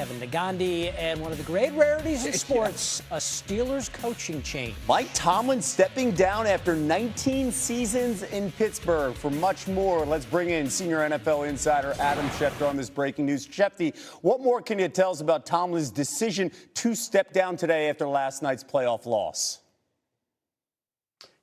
Kevin Negandhi, and one of the great rarities in sports, a Steelers coaching change. Mike Tomlin stepping down after 19 seasons in Pittsburgh. For much more, let's bring in senior NFL insider Adam Schefter on this breaking news. Shefty, what more can you tell us about Tomlin's decision to step down today after last night's playoff loss?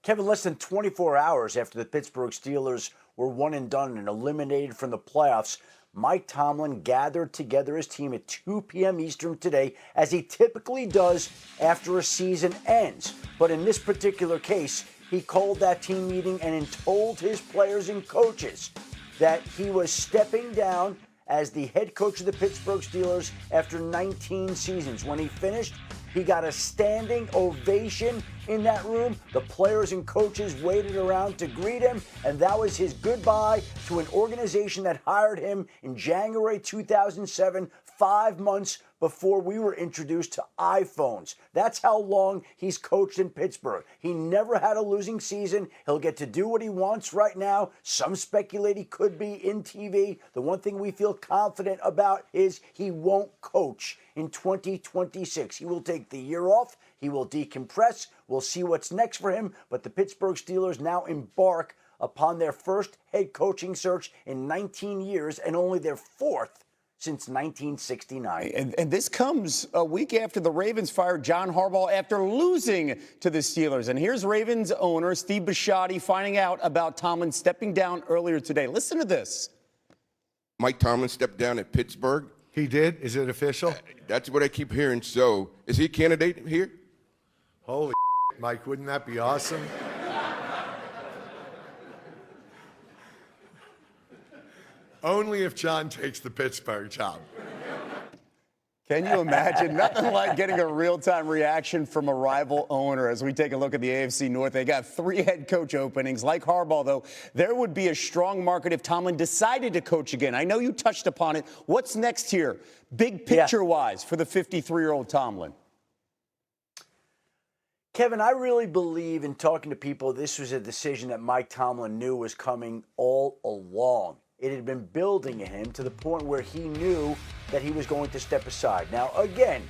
Kevin, less than 24 hours after the Pittsburgh Steelers were one and done and eliminated from the playoffs, Mike Tomlin gathered together his team at 2 p.m. Eastern today, as he typically does after a season ends. But in this particular case, he called that team meeting and told his players and coaches that he was stepping down as the head coach of the Pittsburgh Steelers after 19 seasons. When he finished, he got a standing ovation in that room. The players and coaches waited around to greet him, and that was his goodbye to an organization that hired him in January 2007, 5 months before we were introduced to iPhones. That's how long he's coached in Pittsburgh. He never had a losing season. He'll get to do what he wants right now. Some speculate he could be in TV. The one thing we feel confident about is he won't coach in 2026. He will take the year off. He will decompress. We'll see what's next for him. But the Pittsburgh Steelers now embark upon their first head coaching search in 19 years and only their fourth since 1969. And this comes a week after the Ravens fired John Harbaugh after losing to the Steelers. And here's Ravens owner Steve Bisciotti finding out about Tomlin stepping down earlier today. Listen to this. Mike Tomlin stepped down at Pittsburgh. He did? Is it official? That's what I keep hearing. So, is he a candidate here? Holy Mike, wouldn't that be awesome? Only if John takes the Pittsburgh job. Can you imagine? Nothing like getting a real-time reaction from a rival owner. As we take a look at the AFC North, they got 3 head coach openings. Like Harbaugh, though, there would be a strong market if Tomlin decided to coach again. I know you touched upon it. What's next here, big picture-wise, for the 53-year-old Tomlin? Kevin, I really believe in talking to people, this was a decision that Mike Tomlin knew was coming all along. It had been building in him to the point where he knew that he was going to step aside. Now, again,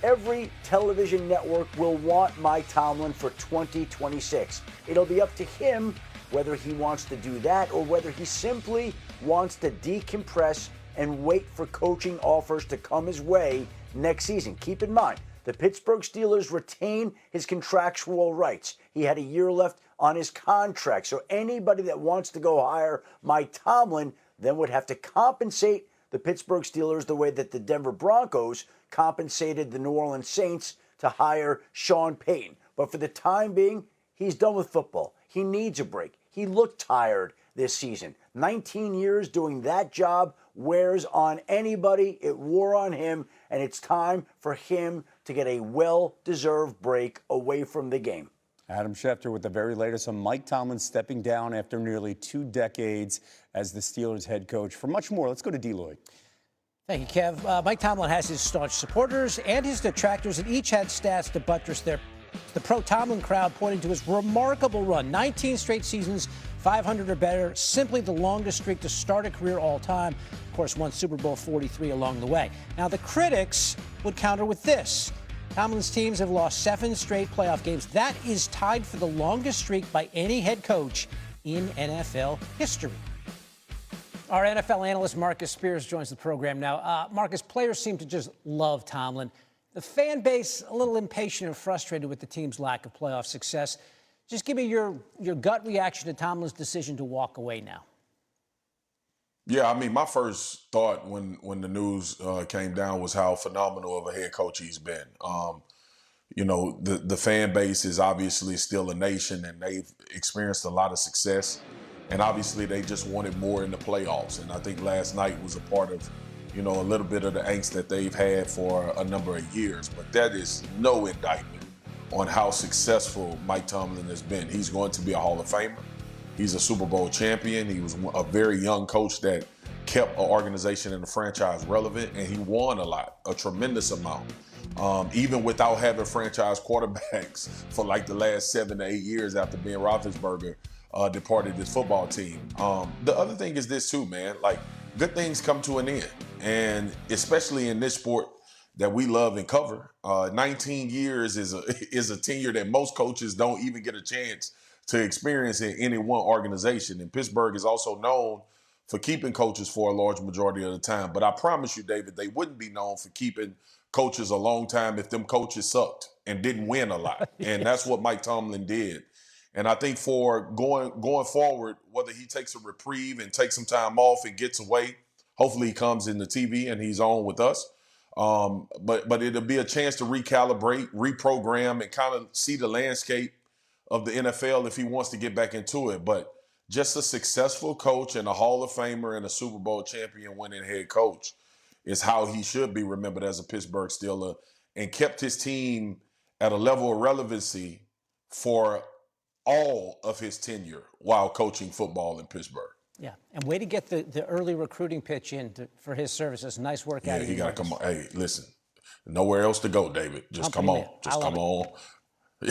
every television network will want Mike Tomlin for 2026. It'll be up to him whether he wants to do that or whether he simply wants to decompress and wait for coaching offers to come his way next season. Keep in mind, the Pittsburgh Steelers retain his contractual rights. He had a year left on his contract. So anybody that wants to go hire Mike Tomlin then would have to compensate the Pittsburgh Steelers the way that the Denver Broncos compensated the New Orleans Saints to hire Sean Payton. But for the time being, he's done with football. He needs a break. He looked tired this season. 19 years doing that job wears on anybody. It wore on him, and it's time for him to get a well-deserved break away from the game. Adam Schefter with the very latest on Mike Tomlin stepping down after nearly 2 decades as the Steelers head coach. For much more, let's go to D. Lloyd. Thank you, Kev. Mike Tomlin has his staunch supporters and his detractors, and each had stats to buttress the pro-Tomlin crowd, pointing to his remarkable run. 19 straight seasons, 500 or better, simply the longest streak to start a career all time. Of course, won Super Bowl 43 along the way. Now, the critics would counter with this. Tomlin's teams have lost 7 straight playoff games. That is tied for the longest streak by any head coach in NFL history. Our NFL analyst Marcus Spears joins the program now. Marcus, players seem to just love Tomlin. The fan base a little impatient and frustrated with the team's lack of playoff success. Just give me your gut reaction to Tomlin's decision to walk away now. Yeah, I mean, my first thought when the news came down was how phenomenal of a head coach he's been. You know, the fan base is obviously still a nation, and they've experienced a lot of success. And obviously, they just wanted more in the playoffs. And I think last night was a part of, you know, a little bit of the angst that they've had for a number of years. But that is no indictment on how successful Mike Tomlin has been. He's going to be a Hall of Famer. He's a Super Bowl champion. He was a very young coach that kept an organization and a franchise relevant, and he won a lot, a tremendous amount. Even without having franchise quarterbacks for like the last 7 to 8 years after Ben Roethlisberger departed this football team. The other thing is this too, man. Like, good things come to an end. And especially in this sport that we love and cover, 19 years is a tenure that most coaches don't even get a chance to experience in any one organization. And Pittsburgh is also known for keeping coaches for a large majority of the time. But I promise you, David, they wouldn't be known for keeping coaches a long time if them coaches sucked and didn't win a lot. And that's what Mike Tomlin did. And I think for going forward, whether he takes a reprieve and takes some time off and gets away, hopefully he comes in the TV and he's on with us. But it'll be a chance to recalibrate, reprogram, and kind of see the landscape of the NFL if he wants to get back into it. But just a successful coach and a Hall of Famer and a Super Bowl champion winning head coach is how he should be remembered as a Pittsburgh Steeler, and kept his team at a level of relevancy for all of his tenure while coaching football in Pittsburgh. Yeah, and way to get the early recruiting pitch in for his services. Nice work out of you. Yeah, he got to come on. Hey, listen, nowhere else to go, David. Just come on. Just come on.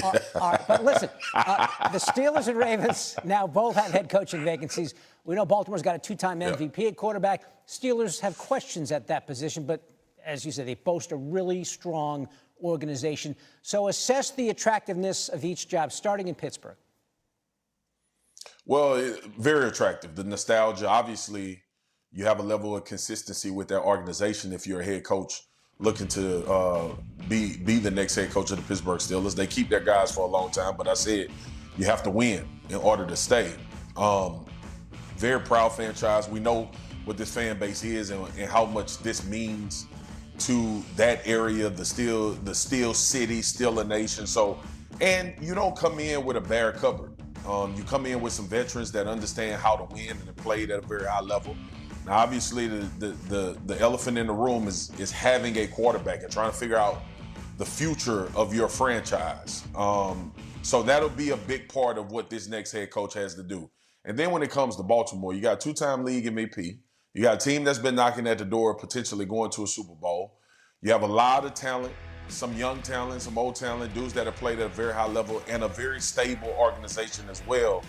All right, but listen, the Steelers and Ravens now both have head coaching vacancies. We know Baltimore's got a two-time MVP at quarterback. Steelers have questions at that position, but as you said, they boast a really strong organization. So assess the attractiveness of each job, starting in Pittsburgh. Well, very attractive. The nostalgia, obviously, you have a level of consistency with that organization if you're a head coach looking to be the next head coach of the Pittsburgh Steelers. They keep their guys for a long time, but I said you have to win in order to stay. Very proud franchise. We know what this fan base is and how much this means to that area, the Steel City, Steel Nation. So, and you don't come in with a bare cupboard. You come in with some veterans that understand how to win and have played at a very high level. Now, obviously, the elephant in the room is having a quarterback and trying to figure out the future of your franchise. So that'll be a big part of what this next head coach has to do. And then when it comes to Baltimore, you got a two-time league MVP. You got a team that's been knocking at the door, potentially going to a Super Bowl. You have a lot of talent, some young talent, some old talent, dudes that have played at a very high level, and a very stable organization as well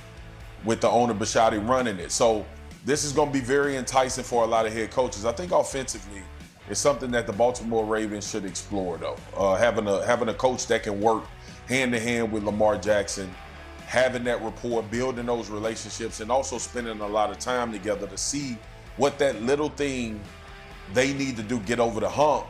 with the owner Bisciotti running it. So this is going to be very enticing for a lot of head coaches. I think offensively, it's something that the Baltimore Ravens should explore, though. Having a coach that can work hand-to-hand with Lamar Jackson, having that rapport, building those relationships, and also spending a lot of time together to see what that little thing they need to do get over the hump,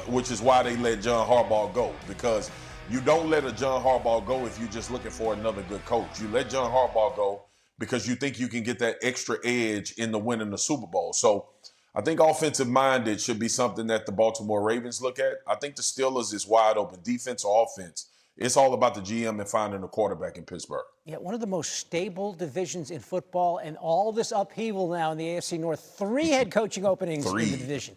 which is why they let John Harbaugh go. Because you don't let a John Harbaugh go if you're just looking for another good coach. You let John Harbaugh go because you think you can get that extra edge in the winning the Super Bowl. So I think offensive-minded should be something that the Baltimore Ravens look at. I think the Steelers is wide open, defense or offense. It's all about the GM and finding a quarterback in Pittsburgh. Yeah, one of the most stable divisions in football, and all this upheaval now in the AFC North. 3 head coaching openings in the division.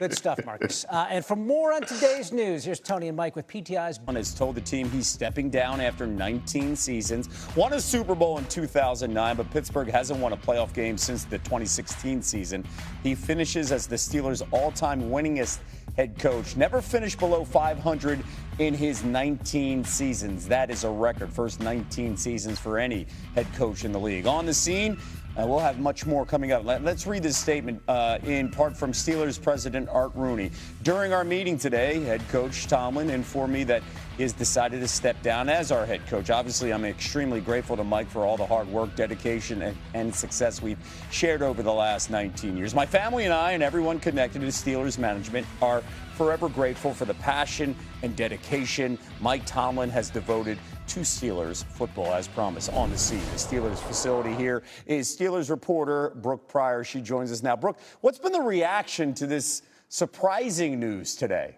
Good stuff, Marcus. And for more on today's news, here's Tony and Mike with PTI's. Has told the team he's stepping down after 19 seasons. Won a Super Bowl in 2009, but Pittsburgh hasn't won a playoff game since the 2016 season. He finishes as the Steelers' all-time winningest head coach. Never finished below 500 in his 19 seasons. That is a record. First 19 seasons for any head coach in the league. On the scene, we'll have much more coming up. Let's read this statement in part from Steelers president Art Rooney. During our meeting today, head coach Tomlin informed me that he has decided to step down as our head coach. Obviously, I'm extremely grateful to Mike for all the hard work, dedication, and success we've shared over the last 19 years. My family and I and everyone connected to Steelers management are forever grateful for the passion and dedication Mike Tomlin has devoted to Steelers football, as promised. On the scene, the Steelers facility here is Steelers reporter Brooke Pryor. She joins us now. Brooke, what's been the reaction to this surprising news today?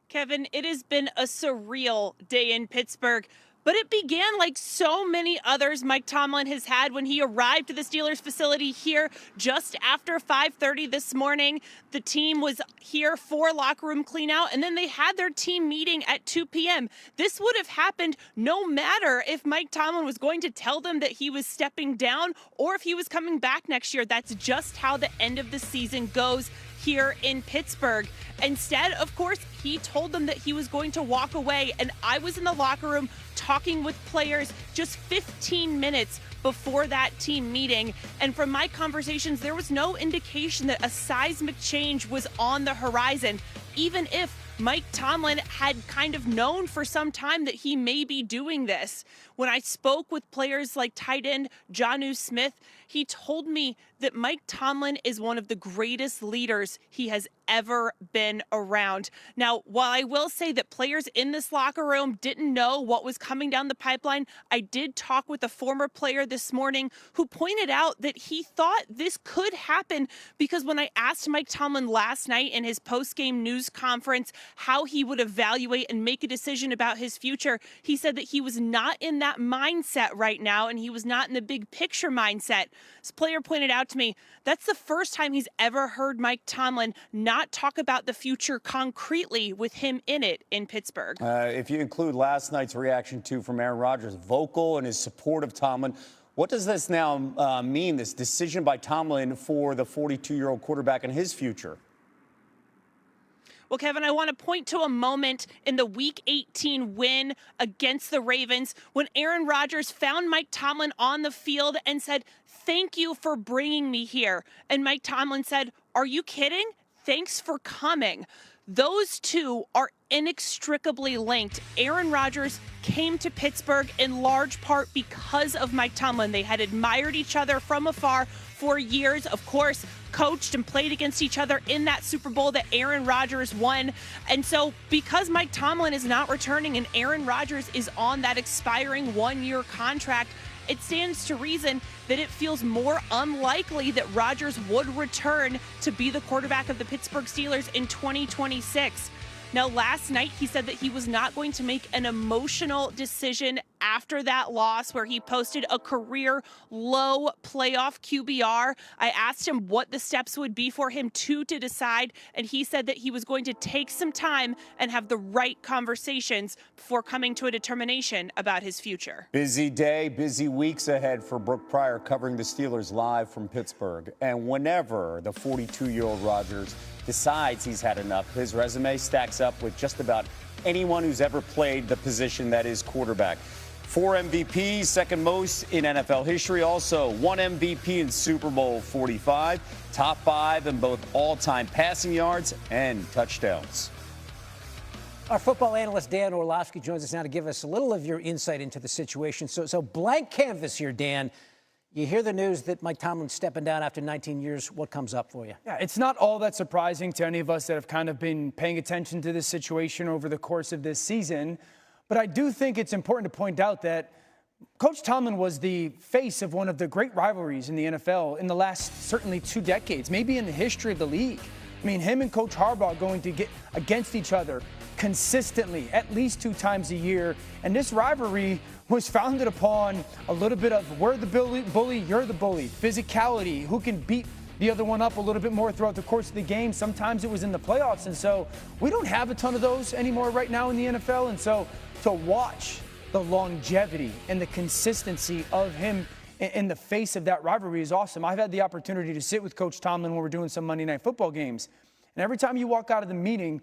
Kevin, it has been a surreal day in Pittsburgh, but it began like so many others Mike Tomlin has had when he arrived to the Steelers facility here just after 5:30 this morning. The team was here for locker room clean out, and then they had their team meeting at 2 p.m. This would have happened no matter if Mike Tomlin was going to tell them that he was stepping down or if he was coming back next year. That's just how the end of the season goes here in Pittsburgh. Instead, of course, he told them that he was going to walk away, and I was in the locker room talking with players just 15 minutes before that team meeting. And from my conversations, there was no indication that a seismic change was on the horizon, even if Mike Tomlin had kind of known for some time that he may be doing this. When I spoke with players like tight end Jonnu Smith, he told me that Mike Tomlin is one of the greatest leaders he has ever been around. Now, while I will say that players in this locker room didn't know what was coming down the pipeline, I did talk with a former player this morning who pointed out that he thought this could happen because when I asked Mike Tomlin last night in his post-game news conference how he would evaluate and make a decision about his future, he said that he was not in that mindset right now and he was not in the big picture mindset. This player pointed out to me that's the first time he's ever heard Mike Tomlin not talk about the future concretely with him in it in Pittsburgh. If you include last night's reaction from Aaron Rodgers, vocal in his support of Tomlin, what does this now mean, this decision by Tomlin for the 42-year-old quarterback and his future? Well, Kevin, I want to point to a moment in the Week 18 win against the Ravens when Aaron Rodgers found Mike Tomlin on the field and said, "Thank you for bringing me here." And Mike Tomlin said, "Are you kidding? Thanks for coming." Those two are inextricably linked. Aaron Rodgers came to Pittsburgh in large part because of Mike Tomlin. They had admired each other from afar for years, of course, coached and played against each other in that Super Bowl that Aaron Rodgers won. And so because Mike Tomlin is not returning and Aaron Rodgers is on that expiring one-year contract, it stands to reason that it feels more unlikely that Rodgers would return to be the quarterback of the Pittsburgh Steelers in 2026. Now, last night, he said that he was not going to make an emotional decision after that loss where he posted a career low playoff QBR. I asked him what the steps would be for him to decide, and he said that he was going to take some time and have the right conversations before coming to a determination about his future. Busy day, busy weeks ahead for Brooke Pryor covering the Steelers live from Pittsburgh. And whenever the 42-year-old Rodgers decides he's had enough, his resume stacks up with just about anyone who's ever played the position that is quarterback. 4 MVPs, second most in NFL history. Also, 1 MVP in Super Bowl 45. Top 5 in both all-time passing yards and touchdowns. Our football analyst Dan Orlovsky joins us now to give us a little of your insight into the situation. So blank canvas here, Dan. You hear the news that Mike Tomlin's stepping down after 19 years. What comes up for you? Yeah, it's not all that surprising to any of us that have kind of been paying attention to this situation over the course of this season. But I do think it's important to point out that Coach Tomlin was the face of one of the great rivalries in the NFL in the last certainly 2 decades, maybe in the history of the league. I mean, him and Coach Harbaugh going to get against each other consistently at least 2 times a year. And this rivalry was founded upon a little bit of we're the bully, you're the bully, physicality, who can beat the other one up a little bit more throughout the course of the game. Sometimes it was in the playoffs. And so we don't have a ton of those anymore right now in the NFL. And so to watch the longevity and the consistency of him in the face of that rivalry is awesome. I've had the opportunity to sit with Coach Tomlin when we're doing some Monday Night Football games. And every time you walk out of the meeting,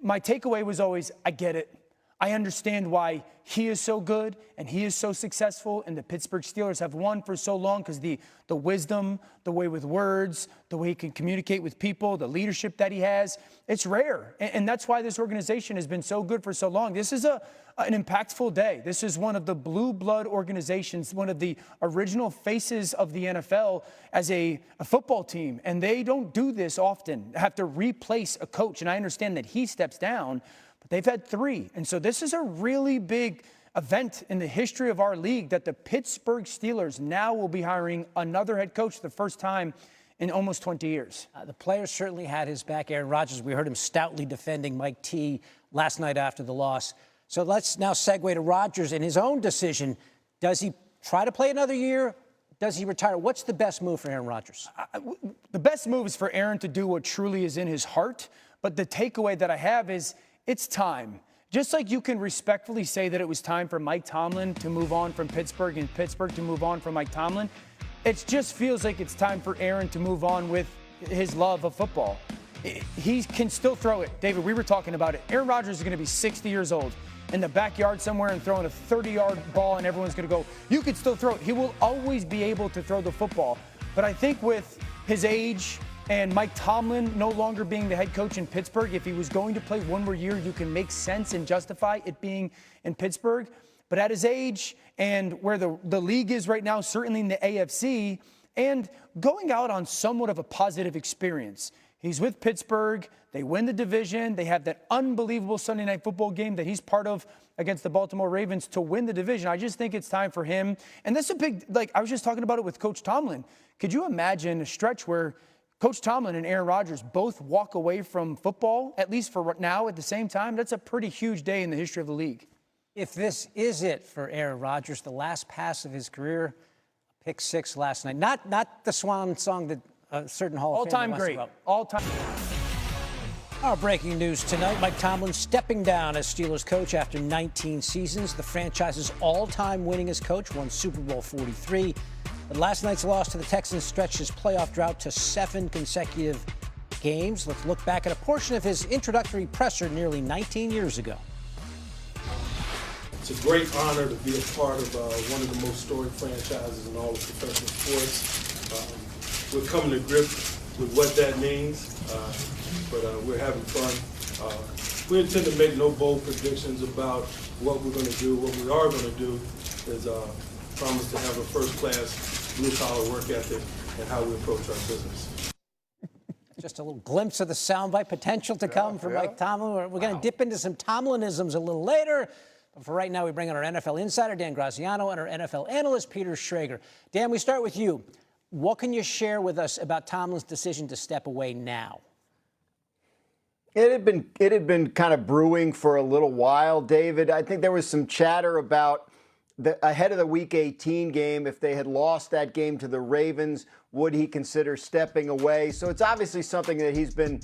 my takeaway was always, I get it. I understand why he is so good and he is so successful, and the Pittsburgh Steelers have won for so long because the wisdom, the way with words, the way he can communicate with people, the leadership that he has, it's rare. And that's why this organization has been so good for so long. This is an impactful day. This is one of the blue blood organizations, one of the original faces of the NFL as a football team. And they don't do this often, have to replace a coach. And I understand that he steps down, but they've had 3. And so this is a really big event in the history of our league that the Pittsburgh Steelers now will be hiring another head coach the first time in almost 20 years. The players certainly had his back. Aaron Rodgers, we heard him stoutly defending Mike T last night after the loss. So let's now segue to Rodgers and his own decision. Does he try to play another year? Does he retire? What's the best move for Aaron Rodgers? The best move is for Aaron to do what truly is in his heart. But the takeaway that I have is it's time. Just like you can respectfully say that it was time for Mike Tomlin to move on from Pittsburgh and Pittsburgh to move on from Mike Tomlin, it just feels like it's time for Aaron to move on with his love of football. He can still throw it. David, we were talking about it. Aaron Rodgers is going to be 60 years old. in the backyard somewhere and throwing a 30-yard ball and everyone's going to go, you could still throw it. He will always be able to throw the football. But I think with his age and Mike Tomlin no longer being the head coach in Pittsburgh, if he was going to play one more year, you can make sense and justify it being in Pittsburgh. But at his age and where the league is right now, certainly in the AFC, and going out on somewhat of a positive experience. He's with Pittsburgh. They win the division. They have that unbelievable Sunday Night Football game that he's part of against the Baltimore Ravens to win the division. I just think it's time for him. And this is a big, like I was just talking about it with Coach Tomlin. Could you imagine a stretch where Coach Tomlin and Aaron Rodgers both walk away from football, at least for now, at the same time? That's a pretty huge day in the history of the league. If this is it for Aaron Rodgers, the last pass of his career, pick 6 last night. Not the swan song that a certain Hall of Famer All-time great. All-time. Our breaking news tonight, Mike Tomlin stepping down as Steelers coach after 19 seasons. The franchise's all-time winningest coach, won Super Bowl 43. But last night's loss to the Texans stretched his playoff drought to 7 consecutive games. Let's look back at a portion of his introductory presser nearly 19 years ago. It's a great honor to be a part of one of the most storied franchises in all of professional sports. We're coming to grips with what that means, but we're having fun. We intend to make no bold predictions about what we're going to do. What we are going to do is promise to have a first-class blue-collar work ethic and how we approach our business. Just a little glimpse of the soundbite potential to come from Mike Tomlin. We're going to dip into some Tomlinisms a little later. But for right now, we bring on our NFL insider, Dan Graziano, and our NFL analyst, Peter Schrager. Dan, we start with you. What can you share with us about Tomlin's decision to step away now? It had been kind of brewing for a little while, David. I think there was some chatter about ahead of the Week 18 game, if they had lost that game to the Ravens, would he consider stepping away? So it's obviously something that he's been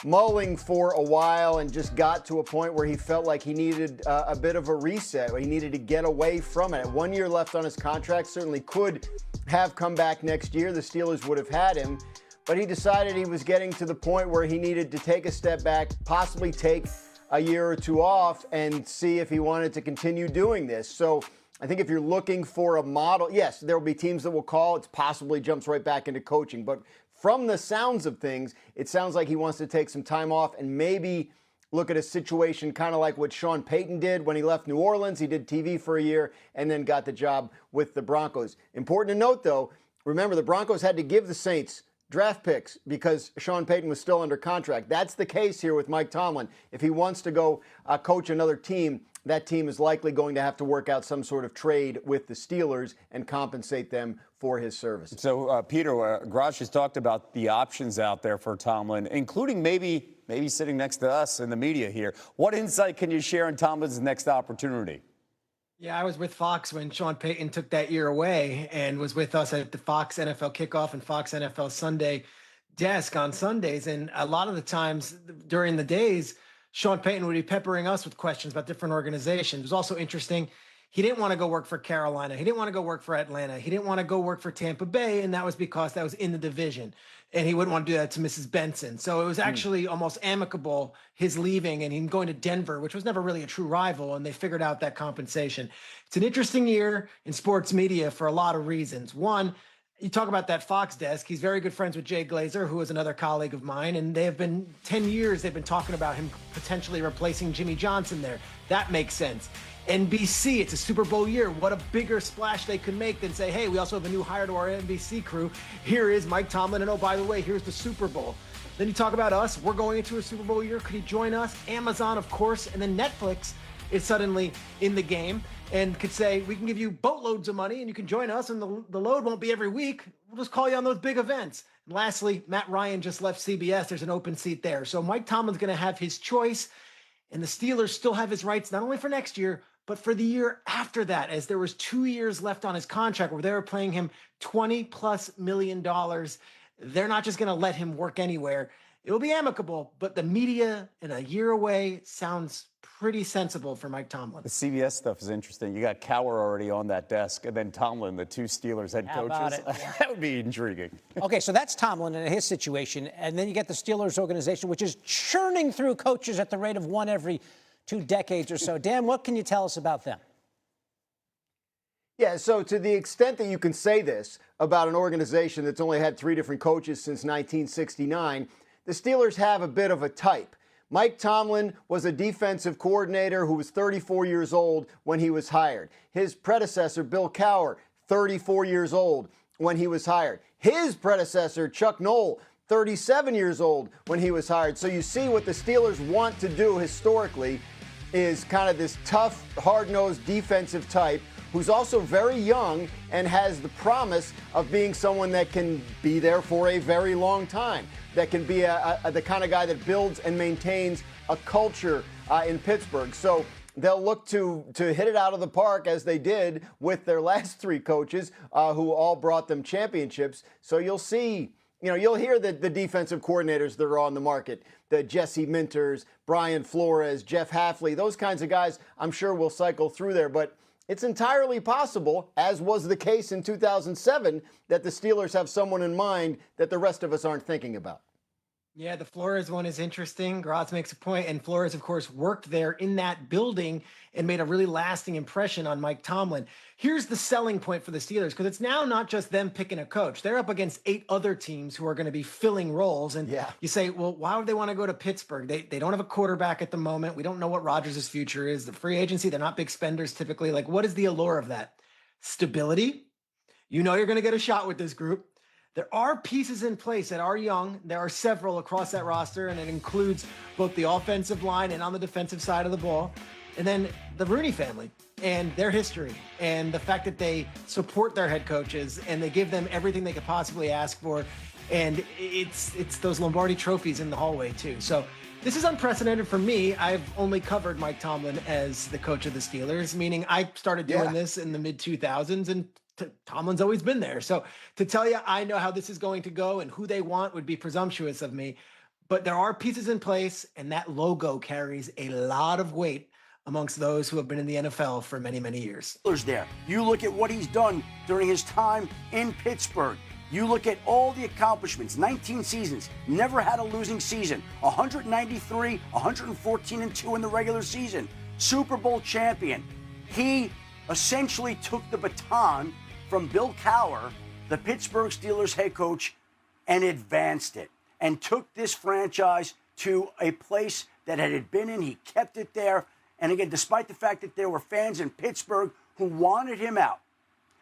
mulling for a while and just got to a point where he felt like he needed a bit of a reset. He needed to get away from it. 1 year left on his contract, certainly could have come back next year. The Steelers would have had him. But he decided he was getting to the point where he needed to take a step back, possibly take a year or two off and see if he wanted to continue doing this. So I think if you're looking for a model, yes, there will be teams that will call. It possibly jumps right back into coaching. But from the sounds of things, it sounds like he wants to take some time off and maybe look at a situation kind of like what Sean Payton did when he left New Orleans. He did TV for a year and then got the job with the Broncos. Important to note, though, remember the Broncos had to give the Saints draft picks because Sean Payton was still under contract. That's the case here with Mike Tomlin. If he wants to go coach another team, that team is likely going to have to work out some sort of trade with the Steelers and compensate them for his services. So, Peter, Grosh has talked about the options out there for Tomlin, including maybe sitting next to us in the media here. What insight can you share on Tomlin's next opportunity? Yeah, I was with Fox when Sean Payton took that year away and was with us at the Fox NFL Kickoff and Fox NFL Sunday desk on Sundays. And a lot of the times during the days, Sean Payton would be peppering us with questions about different organizations. It was also interesting. He didn't want to go work for Carolina. He didn't want to go work for Atlanta. He didn't want to go work for Tampa Bay, and that was because that was in the division. And he wouldn't want to do that to Mrs. Benson. So it was actually almost amicable, his leaving and him going to Denver, which was never really a true rival, and they figured out that compensation. It's an interesting year in sports media for a lot of reasons. One, you talk about that Fox desk. He's very good friends with Jay Glazer, who is another colleague of mine, and they have been 10 years they've been talking about him potentially replacing Jimmy Johnson there. That makes sense. NBC, it's a Super Bowl year. What a bigger splash they could make than say, hey, we also have a new hire to our NBC crew. Here is Mike Tomlin, and oh, by the way, here's the Super Bowl. Then you talk about us. We're going into a Super Bowl year. Could he join us? Amazon, of course, and then Netflix is suddenly in the game and could say, we can give you boatloads of money and you can join us, and the load won't be every week. We'll just call you on those big events. And lastly, Matt Ryan just left CBS. There's an open seat there. So Mike Tomlin's going to have his choice, and the Steelers still have his rights, not only for next year, but for the year after that, as there was 2 years left on his contract where they were paying him $20+ million. They're not just going to let him work anywhere. It will be amicable, but the media in a year away sounds pretty sensible for Mike Tomlin. The CBS stuff is interesting. You got Cowher already on that desk, and then Tomlin, the two Steelers head coaches. That would be intriguing. Okay, so that's Tomlin and his situation, and then you get the Steelers organization, which is churning through coaches at the rate of one every 2 decades or so. Dan, what can you tell us about them? Yeah, so to the extent that you can say this about an organization that's only had 3 different coaches since 1969, the Steelers have a bit of a type. Mike Tomlin was a defensive coordinator who was 34 years old when he was hired. His predecessor, Bill Cowher, 34 years old when he was hired. His predecessor, Chuck Noll, 37 years old when he was hired. So you see what the Steelers want to do historically is kind of this tough, hard-nosed defensive type who's also very young and has the promise of being someone that can be there for a very long time, that can be the kind of guy that builds and maintains a culture in Pittsburgh. So they'll look to hit it out of the park as they did with their last 3 coaches who all brought them championships. So you'll see, you'll hear the defensive coordinators that are on the market, the Jesse Minters, Brian Flores, Jeff Hafley, those kinds of guys I'm sure will cycle through there. But it's entirely possible, as was the case in 2007, that the Steelers have someone in mind that the rest of us aren't thinking about. Yeah, the Flores one is interesting. Graz makes a point, and Flores, of course, worked there in that building and made a really lasting impression on Mike Tomlin. Here's the selling point for the Steelers, because it's now not just them picking a coach. They're up against 8 other teams who are going to be filling roles. And you say, well, why would they want to go to Pittsburgh? They don't have a quarterback at the moment. We don't know what Rodgers' future is. The free agency, they're not big spenders typically. Like, what is the allure of that? Stability. You know you're going to get a shot with this group. There are pieces in place that are young. There are several across that roster, and it includes both the offensive line and on the defensive side of the ball. And then the Rooney family and their history and the fact that they support their head coaches and they give them everything they could possibly ask for. And it's those Lombardi trophies in the hallway, too. So this is unprecedented for me. I've only covered Mike Tomlin as the coach of the Steelers, meaning I started doing this in the mid-2000s, and Tomlin's always been there. So to tell you I know how this is going to go and who they want would be presumptuous of me. But there are pieces in place, and that logo carries a lot of weight amongst those who have been in the NFL for many, many years. There. You look at what he's done during his time in Pittsburgh. You look at all the accomplishments, 19 seasons, never had a losing season, 193, 114-2 in the regular season, Super Bowl champion. He essentially took the baton from Bill Cowher, the Pittsburgh Steelers head coach, and advanced it and took this franchise to a place that it had been in. He kept it there. And again, despite the fact that there were fans in Pittsburgh who wanted him out,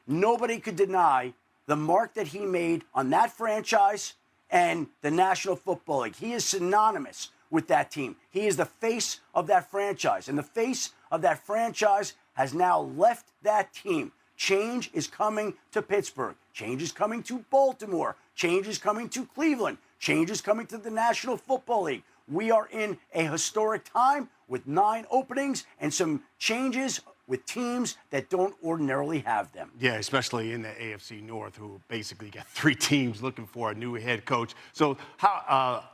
nobody could deny the mark that he made on that franchise and the National Football League. He is synonymous with that team. He is the face of that franchise. And the face of that franchise has now left that team. Change is coming to Pittsburgh. Change is coming to Baltimore. Change is coming to Cleveland. Change is coming to the National Football League. We are in a historic time with 9 openings and some changes with teams that don't ordinarily have them. Yeah, especially in the AFC North, who basically got 3 teams looking for a new head coach. So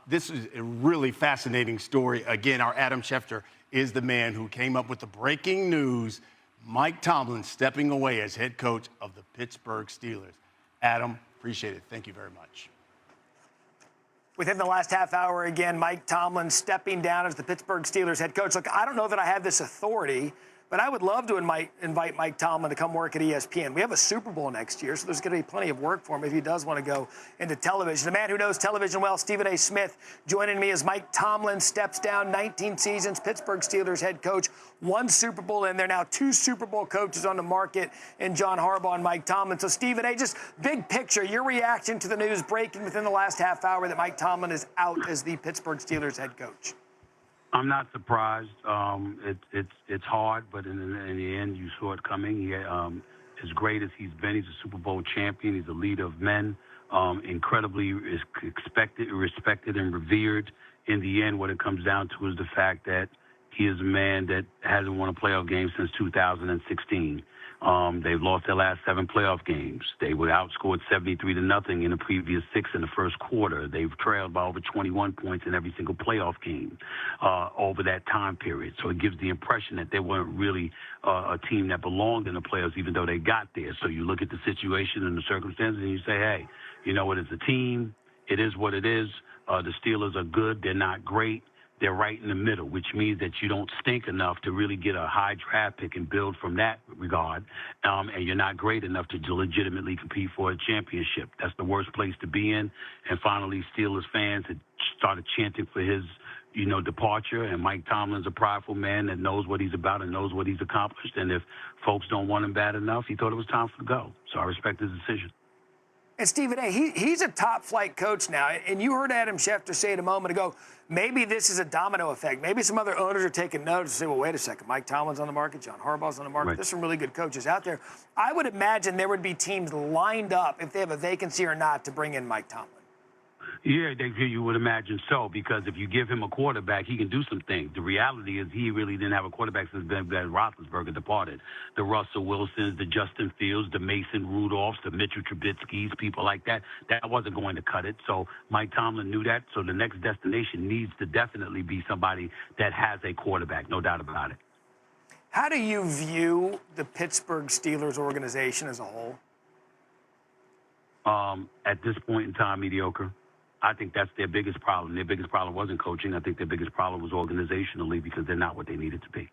this is a really fascinating story. Again, our Adam Schefter is the man who came up with the breaking news. Mike Tomlin stepping away as head coach of the Pittsburgh Steelers. Adam, appreciate it. Thank you very much. Within the last half hour, again, Mike Tomlin stepping down as the Pittsburgh Steelers head coach. Look, I don't know that I have this authority, but I would love to invite Mike Tomlin to come work at ESPN. We have a Super Bowl next year, so there's going to be plenty of work for him if he does want to go into television. The man who knows television well, Stephen A. Smith, joining me as Mike Tomlin steps down, 19 seasons, Pittsburgh Steelers head coach, 1 Super Bowl in there, now 2 Super Bowl coaches on the market in John Harbaugh and Mike Tomlin. So, Stephen A., just big picture, your reaction to the news breaking within the last half hour that Mike Tomlin is out as the Pittsburgh Steelers head coach. I'm not surprised. It's hard, but in the end, you saw it coming. He, as great as he's been, he's a Super Bowl champion. He's a leader of men, incredibly respected and revered. In the end, what it comes down to is the fact that he is a man that hasn't won a playoff game since 2016. They've lost their last 7 playoff games. They were outscored 73-0 in the previous 6 in the first quarter. They've trailed by over 21 points in every single playoff game over that time period. So it gives the impression that they weren't really a team that belonged in the playoffs, even though they got there. So you look at the situation and the circumstances and you say, hey, you know what, as a team, it is what it is. The Steelers are good. They're not great. They're right in the middle, which means that you don't stink enough to really get a high draft pick and build from that regard, and you're not great enough to legitimately compete for a championship. That's the worst place to be in. And finally, Steelers fans had started chanting for his, departure. And Mike Tomlin's a prideful man that knows what he's about and knows what he's accomplished. And if folks don't want him bad enough, he thought it was time for him to go. So I respect his decision. And Stephen A., he's a top-flight coach now. And you heard Adam Schefter say it a moment ago, maybe this is a domino effect. Maybe some other owners are taking notice and say, well, wait a second, Mike Tomlin's on the market, John Harbaugh's on the market. Right. There's some really good coaches out there. I would imagine there would be teams lined up, if they have a vacancy or not, to bring in Mike Tomlin. Yeah, you would imagine so, because if you give him a quarterback, he can do some things. The reality is he really didn't have a quarterback since Ben Roethlisberger departed. The Russell Wilsons, the Justin Fields, the Mason Rudolphs, the Mitchell Trubisky's, people like that, that wasn't going to cut it. So Mike Tomlin knew that. So the next destination needs to definitely be somebody that has a quarterback, no doubt about it. How do you view the Pittsburgh Steelers organization as a whole? At this point in time, mediocre. I think that's their biggest problem. Their biggest problem wasn't coaching. I think their biggest problem was organizationally, because they're not what they needed to be.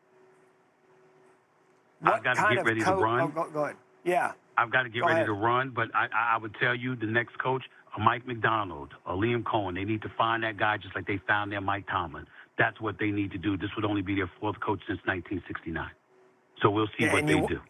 I've got to get ready to run. Oh, go ahead. Yeah. I've got to get ready to run, but I would tell you the next coach, a Mike McDonald, a Liam Cohen, they need to find that guy just like they found their Mike Tomlin. That's what they need to do. This would only be their fourth coach since 1969. So we'll see what they do.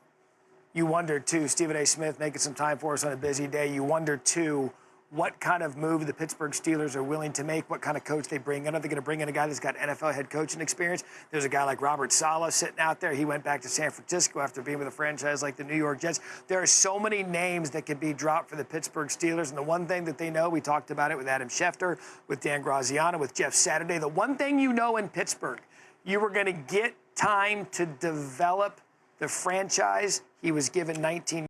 You wonder, too, Stephen A. Smith making some time for us on a busy day. You wonder, too, what kind of move the Pittsburgh Steelers are willing to make, what kind of coach they bring in. Are they going to bring in a guy that's got NFL head coaching experience? There's a guy like Robert Saleh sitting out there. He went back to San Francisco after being with a franchise like the New York Jets. There are so many names that could be dropped for the Pittsburgh Steelers. And the one thing that they know, we talked about it with Adam Schefter, with Dan Graziano, with Jeff Saturday, the one thing you know in Pittsburgh, you were going to get time to develop the franchise. He was given 19